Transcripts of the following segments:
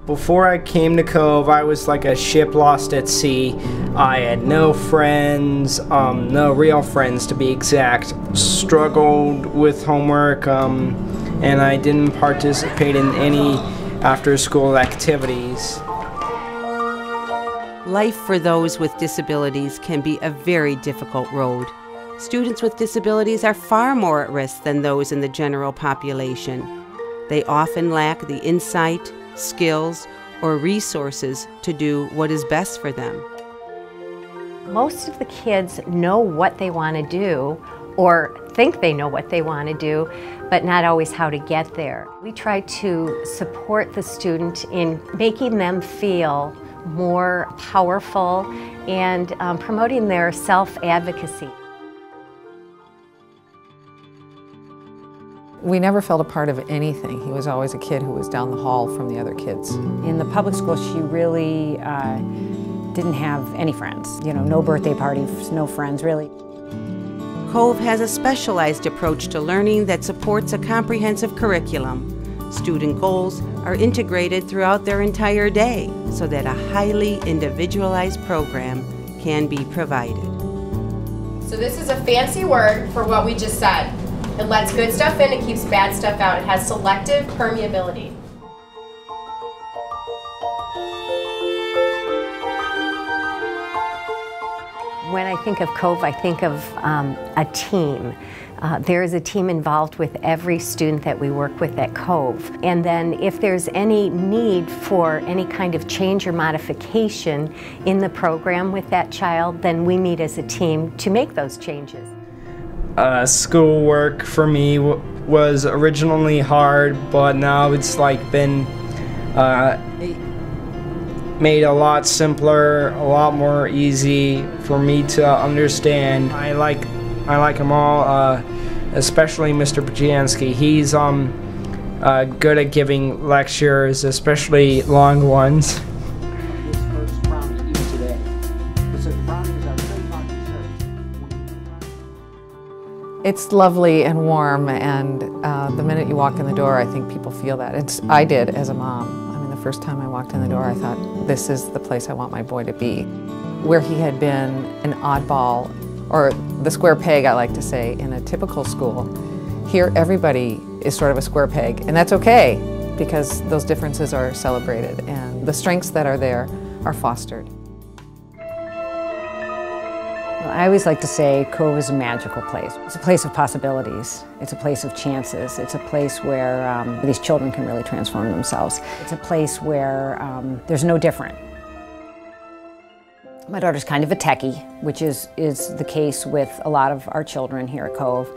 Before I came to Cove, I was like a ship lost at sea. I had no friends, no real friends to be exact. Struggled with homework, and I didn't participate in any after-school activities. Life for those with disabilities can be a very difficult road. Students with disabilities are far more at risk than those in the general population. They often lack the insight, skills, or resources to do what is best for them. Most of the kids know what they want to do or think they know what they want to do, but not always how to get there. We try to support the student in making them feel more powerful and promoting their self-advocacy. We never felt a part of anything. He was always a kid who was down the hall from the other kids. In the public school, she really didn't have any friends. You know, no birthday parties, no friends, really. Cove has a specialized approach to learning that supports a comprehensive curriculum. Student goals are integrated throughout their entire day so that a highly individualized program can be provided. So this is a fancy word for what we just said. It lets good stuff in, it keeps bad stuff out. It has selective permeability. When I think of Cove, I think of a team. There is a team involved with every student that we work with at Cove. And then if there's any need for any kind of change or modification in the program with that child, then we meet as a team to make those changes. Schoolwork for me was originally hard, but now it's like been made a lot simpler, a lot more easy for me to understand. I like them all, especially Mr. Pajansky. He's good at giving lectures, especially long ones. It's lovely and warm, and the minute you walk in the door, I think people feel that. I did as a mom. I mean, the first time I walked in the door, I thought, this is the place I want my boy to be. Where he had been an oddball, or the square peg, I like to say, in a typical school, here everybody is sort of a square peg, and that's okay, because those differences are celebrated, and the strengths that are there are fostered. I always like to say Cove is a magical place. It's a place of possibilities. It's a place of chances. It's a place where these children can really transform themselves. It's a place where there's no different. My daughter's kind of a techie, which is the case with a lot of our children here at Cove.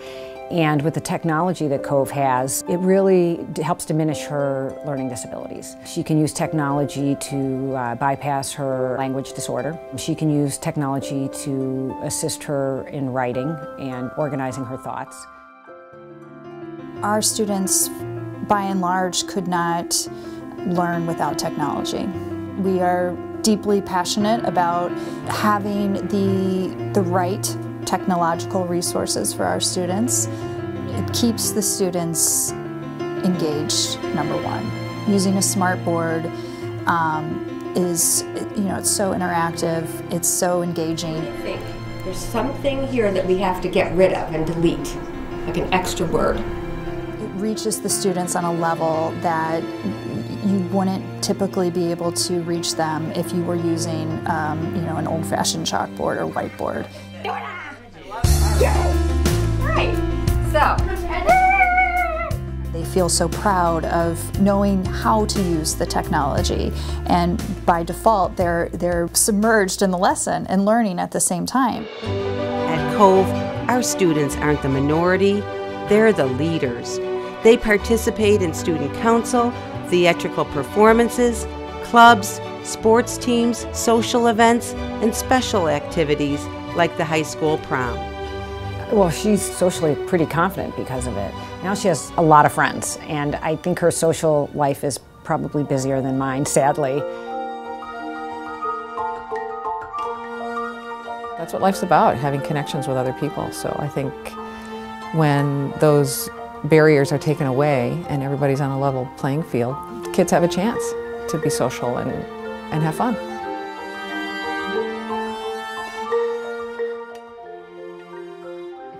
And with the technology that Cove has, it really helps diminish her learning disabilities. She can use technology to bypass her language disorder. She can use technology to assist her in writing and organizing her thoughts. Our students, by and large, could not learn without technology. We are deeply passionate about having the right technological resources for our students. It keeps the students engaged, number one. Using a smart board is, it's so interactive, it's so engaging. I think there's something here that we have to get rid of and delete, like an extra word. It reaches the students on a level that you wouldn't typically be able to reach them if you were using, an old-fashioned chalkboard or whiteboard. Right. So. They feel so proud of knowing how to use the technology, and by default, they're submerged in the lesson and learning at the same time. At Cove, our students aren't the minority, they're the leaders. They participate in student council, theatrical performances, clubs, sports teams, social events, and special activities like the high school prom. Well, she's socially pretty confident because of it. Now she has a lot of friends, and I think her social life is probably busier than mine, sadly. That's what life's about, having connections with other people. So I think when those barriers are taken away and everybody's on a level playing field, kids have a chance. to be social and have fun.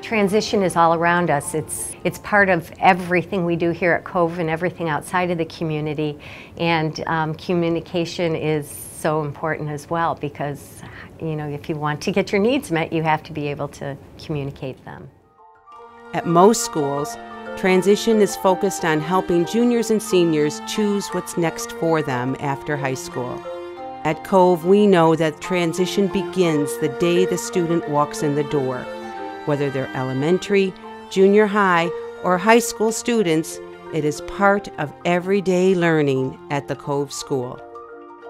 Transition is all around us. It's part of everything we do here at Cove and everything outside of the community. And communication is so important as well, because if you want to get your needs met, you have to be able to communicate them. At most schools, transition is focused on helping juniors and seniors choose what's next for them after high school. At Cove, we know that transition begins the day the student walks in the door. Whether they're elementary, junior high, or high school students, it is part of everyday learning at the Cove School.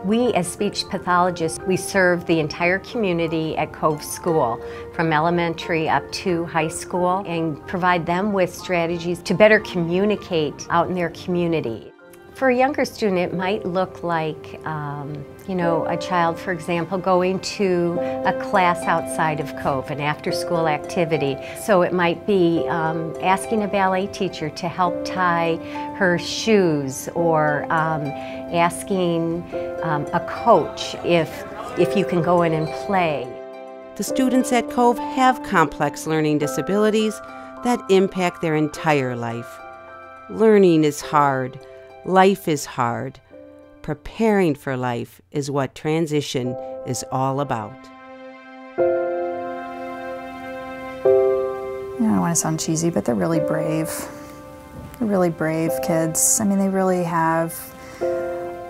We, as speech pathologists, we serve the entire community at Cove School, from elementary up to high school, and provide them with strategies to better communicate out in their community. For a younger student, it might look like, a child, for example, going to a class outside of Cove, an after-school activity. So it might be asking a ballet teacher to help tie her shoes, or asking a coach if you can go in and play. The students at Cove have complex learning disabilities that impact their entire life. Learning is hard. Life is hard. Preparing for life is what transition is all about. I don't want to sound cheesy, but they're really brave. They're really brave kids. I mean, they really have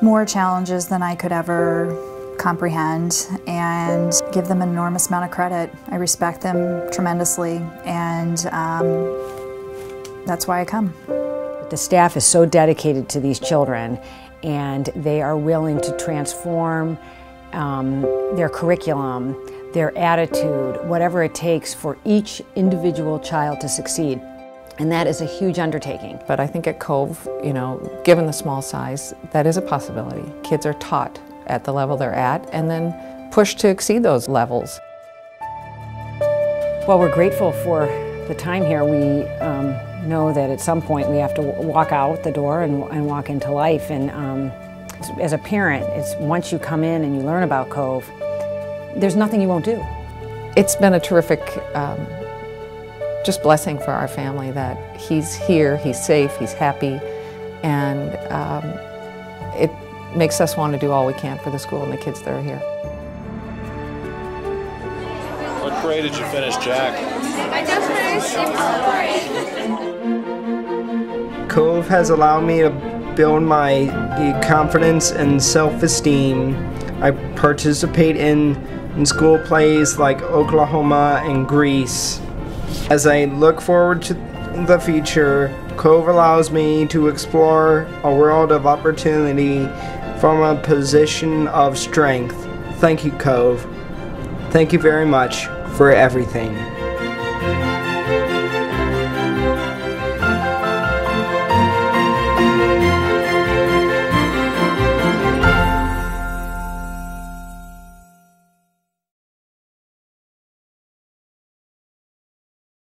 more challenges than I could ever comprehend, and give them an enormous amount of credit. I respect them tremendously, and that's why I come. The staff is so dedicated to these children, and they are willing to transform their curriculum, their attitude, whatever it takes for each individual child to succeed. And that is a huge undertaking. But I think at Cove, given the small size, that is a possibility. Kids are taught at the level they're at and then pushed to exceed those levels. Well, we're grateful for the time here. We know that at some point we have to walk out the door and walk into life. And as a parent, it's once you come in and you learn about Cove, there's nothing you won't do. It's been a terrific just blessing for our family that he's here, he's safe, he's happy, and it makes us want to do all we can for the school and the kids that are here. What grade did you finish, Jack? I just finished. Cove has allowed me to build my confidence and self-esteem. I participate in school plays like Oklahoma and Greece. As I look forward to the future, Cove allows me to explore a world of opportunity from a position of strength. Thank you, Cove. Thank you very much for everything.